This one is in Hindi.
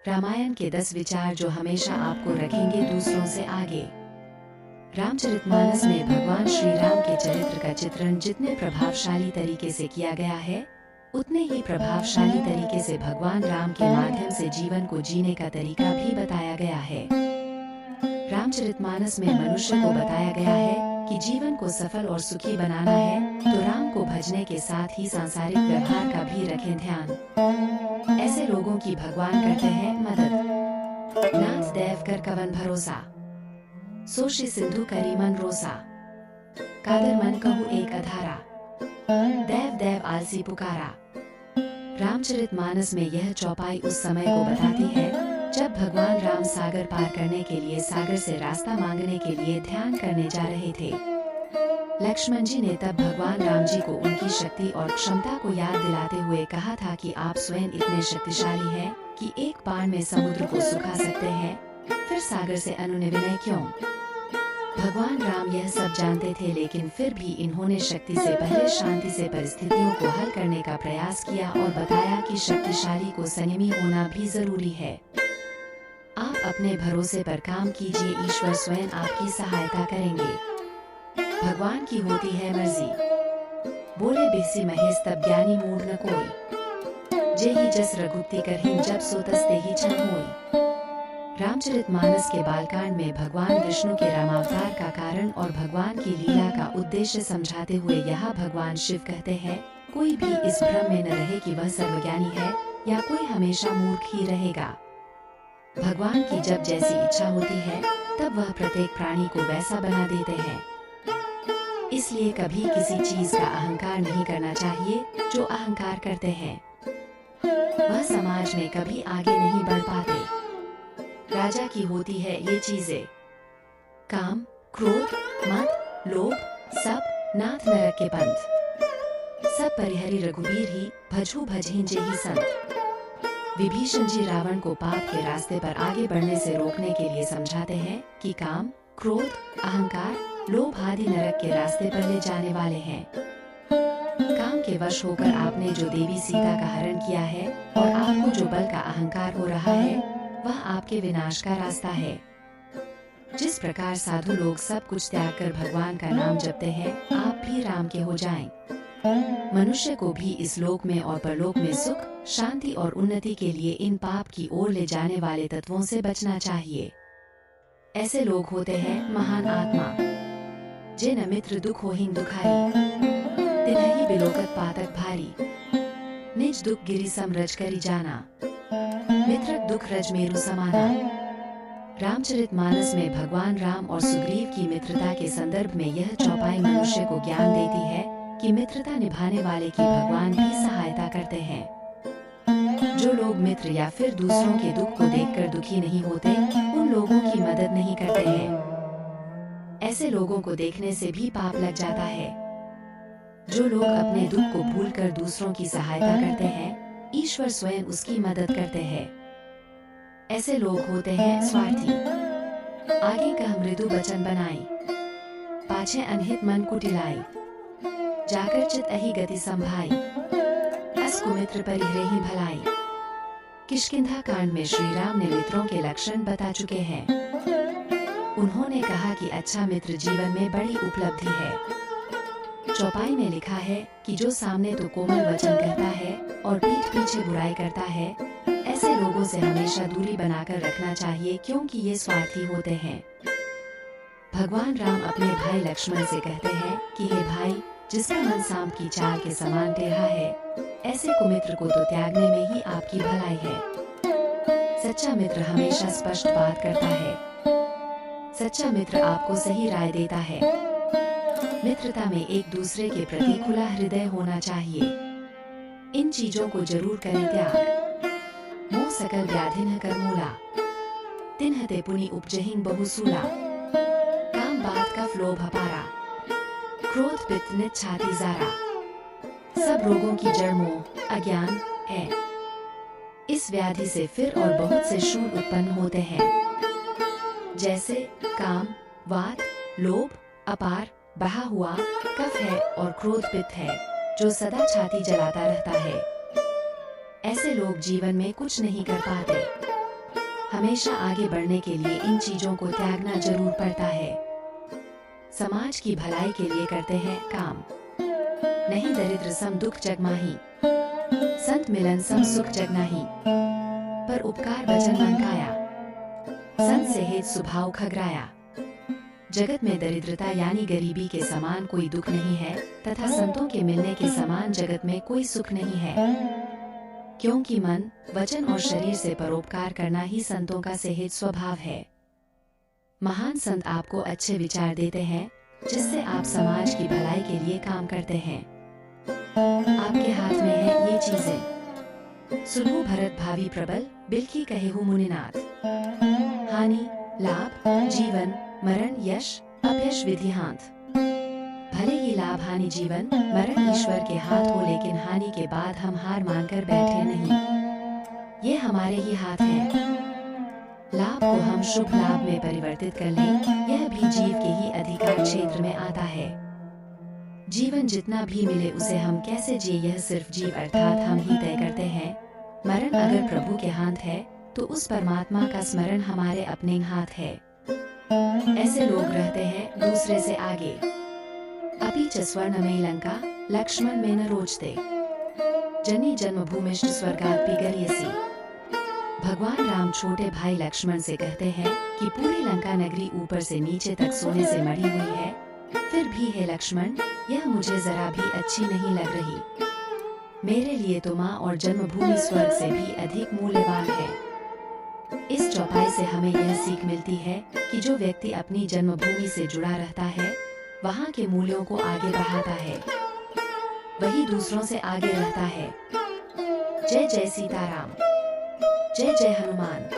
रामायण के 10 विचार जो हमेशा आपको रखेंगे दूसरों से आगे। रामचरितमानस में भगवान श्री राम के चरित्र का चित्रण जितने प्रभावशाली तरीके से किया गया है, उतने ही प्रभावशाली तरीके से भगवान राम के माध्यम से जीवन को जीने का तरीका भी बताया गया है। रामचरितमानस में मनुष्य को बताया गया है कि जीवन को सफल और सुखी बनाना है तो राम को भजने के साथ ही सांसारिक व्यवहार का भी रखें ध्यान। ऐसे लोगों की भगवान करते हैं मदद। नाथ देव कर कवन भरोसा, सोशी सिंधु करी मन रोसा, कादर मन कहू एक अधारा, देव देव आलसी पुकारा। रामचरितमानस में यह चौपाई उस समय को बताती है जब भगवान राम सागर पार करने के लिए सागर से रास्ता मांगने के लिए ध्यान करने जा रहे थे। लक्ष्मण जी ने तब भगवान राम जी को उनकी शक्ति और क्षमता को याद दिलाते हुए कहा था कि आप स्वयं इतने शक्तिशाली हैं कि एक बाण में समुद्र को सुखा सकते हैं, फिर सागर से अनुनिविनय क्यों? भगवान राम यह सब जानते थे, लेकिन फिर भी इन्होंने शक्ति से पहले शांति से परिस्थितियों को हल करने का प्रयास किया और बताया कि शक्तिशाली को संयमी होना भी जरूरी है। आप अपने भरोसे पर काम कीजिए, ईश्वर स्वयं आपकी सहायता करेंगे। भगवान की होती है मर्जी, बोले बिहसी महेश तब ज्ञानी मूढ़ न कोई, जे ही जस रघुपति करहिं जब सो तस तेहि छन होई। रामचरितमानस के बालकांड में भगवान विष्णु के रामावतार का कारण और भगवान की लीला का उद्देश्य समझाते हुए यहाँ भगवान शिव कहते हैं, कोई भी इस भ्रम में न रहे कि वह सर्वज्ञानी है या कोई हमेशा मूर्ख ही रहेगा। भगवान की जब जैसी इच्छा होती है तब वह प्रत्येक प्राणी को वैसा बना देते हैं। इसलिए कभी किसी चीज का अहंकार नहीं करना चाहिए। जो अहंकार करते हैं वह समाज में कभी आगे नहीं बढ़ पाते। राजा की होती है ये चीजें, काम, क्रोध, मद, लोभ, सब नाथ नरक के पंथ, सब परिहरि रघुबीर ही भजहु भजहिं जेहि संत। विभीषण जी रावण को पाप के रास्ते पर आगे बढ़ने से रोकने के लिए समझाते हैं कि काम, क्रोध, अहंकार, लोभ आदि नरक के रास्ते पर ले जाने वाले हैं। काम के वश होकर आपने जो देवी सीता का हरण किया है और आपको जो बल का अहंकार हो रहा है, वह आपके विनाश का रास्ता है। जिस प्रकार साधु लोग सब कुछ त्याग कर भगवान का नाम जपते हैं, आप भी राम के हो जाएं। मनुष्य को भी इस लोक में और परलोक में सुख, शांति और उन्नति के लिए इन पाप की ओर ले जाने वाले तत्वों से बचना चाहिए। ऐसे लोग होते हैं महान आत्मा, जे न मित्र दुख होहिं दुखारी, तिन्हि बिलोकत पातक भारी, निज दुख गिरि सम रज करी जाना, मित्र दुख रज मेरु समाना। रामचरितमानस में भगवान राम और सुग्रीव की मित्रता के संदर्भ में यह चौपाई मनुष्य को ज्ञान देती है कि मित्रता निभाने वाले की भगवान भी सहायता करते हैं। जो लोग मित्र या फिर दूसरों के दुख को देखकर दुखी नहीं होते, उन लोगों की मदद नहीं करते हैं। ऐसे लोगों को देखने से भी पाप लग जाता है। जो लोग अपने दुख को भूलकर दूसरों की सहायता करते हैं, ईश्वर स्वयं उसकी मदद करते हैं। ऐसे लोग होते हैं स्वार्थी, आगे कह मृदु वचन बनाई, पाछे अनहित मन कुटिलाई, जाकर चित अहि गति संभाई, अस कुमित्र परिहरेहि भलाई। किष्किंधा कांड में श्री राम ने मित्रों के लक्षण बता चुके हैं। उन्होंने कहा कि अच्छा मित्र जीवन में बड़ी उपलब्धि है। चौपाई में लिखा है कि जो सामने तो कोमल वचन कहता है और पीठ पीछे बुराई करता है, ऐसे लोगों से हमेशा दूरी बनाकर रखना चाहिए, क्योंकि ये स्वार्थी होते हैं। भगवान राम अपने भाई लक्ष्मण से कहते हैं कि हे भाई, जिसका मन सांप की चाल के समान टेढ़ा है, ऐसे कुमित्र को तो त्यागने में ही आपकी भलाई है। सच्चा मित्र हमेशा स्पष्ट बात करता है। सच्चा मित्र आपको सही राय देता है। मित्रता में एक दूसरे के प्रति खुला हृदय होना चाहिए। इन चीजों को जरूर करें त्याग। मोह सकल व्याधिन कर मूला, तिन्हते पुनि उपजहिं बहुसूला, काम बात कफ लोभ अपारा, क्रोध पित्त नित छाती जारा। सब रोगों की जड़ मोह अज्ञान है। इस व्याधि से फिर और बहुत से शूल उत्पन्न होते हैं, जैसे काम, वात, लोभ, अपार, बहा हुआ, कफ है और क्रोध पित्त है, जो सदा छाती जलाता रहता है। ऐसे लोग जीवन में कुछ नहीं कर पाते। हमेशा आगे बढ़ने के लिए इन चीजों को त्यागना जरूर पड़ता है। समाज की भलाई के लिए करते हैं काम, नहीं दरिद्र सम दुख जग माही, संत मिलन सम सुख जग नाही, पर उपकार वचन मन काया, संत से हेत स्वभाव खगराया। जगत में दरिद्रता यानी गरीबी के समान कोई दुख नहीं है तथा संतों के मिलने के समान जगत में कोई सुख नहीं है, क्योंकि मन, वचन और शरीर से परोपकार करना ही संतों का सहज स्वभाव है। महान संत आपको अच्छे विचार देते हैं जिससे आप समाज की भलाई के लिए काम करते हैं। आपके हाथ में है ये चीजें, सुनो भरत भावी प्रबल, बिल्की कहेहु मुनिनाथ। हानि, लाभ, जीवन, मरण, यश, अपयश विधिहांत। भले ही लाभ हानि जीवन मरण ईश्वर के हाथ हो, लेकिन हानि के बाद हम हार मानकर बैठे नहीं, ये हमारे ही हाथ है। लाभ को हम शुभ लाभ में परिवर्तित कर लें, यह भी जीव के ही अधिकार क्षेत्र में आता है। जीवन जितना भी मिले उसे हम कैसे जिए यह सिर्फ जीव अर्थात हम ही तय करते हैं। मरण अगर प्रभु के हाथ है तो उस परमात्मा का स्मरण हमारे अपने हाथ है। ऐसे लोग रहते हैं दूसरे से आगे। अपि च स्वर्णमयी लंका लक्ष्मण में न रोचते, जनी जन्मभूमिष्ठ स्वर्गात् पिगलियसी। भगवान राम छोटे भाई लक्ष्मण से कहते हैं कि पूरी लंका नगरी ऊपर से नीचे तक सोने से मढ़ी हुई है, फिर भी है लक्ष्मण, यह मुझे जरा भी अच्छी नहीं लग रही। मेरे लिए तो माँ और जन्मभूमि स्वर्ग से भी अधिक मूल्यवान है। इस चौपाई से हमें यह सीख मिलती है कि जो व्यक्ति अपनी जन्मभूमि से जुड़ा रहता है, वहाँ के मूल्यों को आगे बढ़ाता है, वही दूसरों से आगे रहता है। जय जय सीताराम, जय जय हनुमान।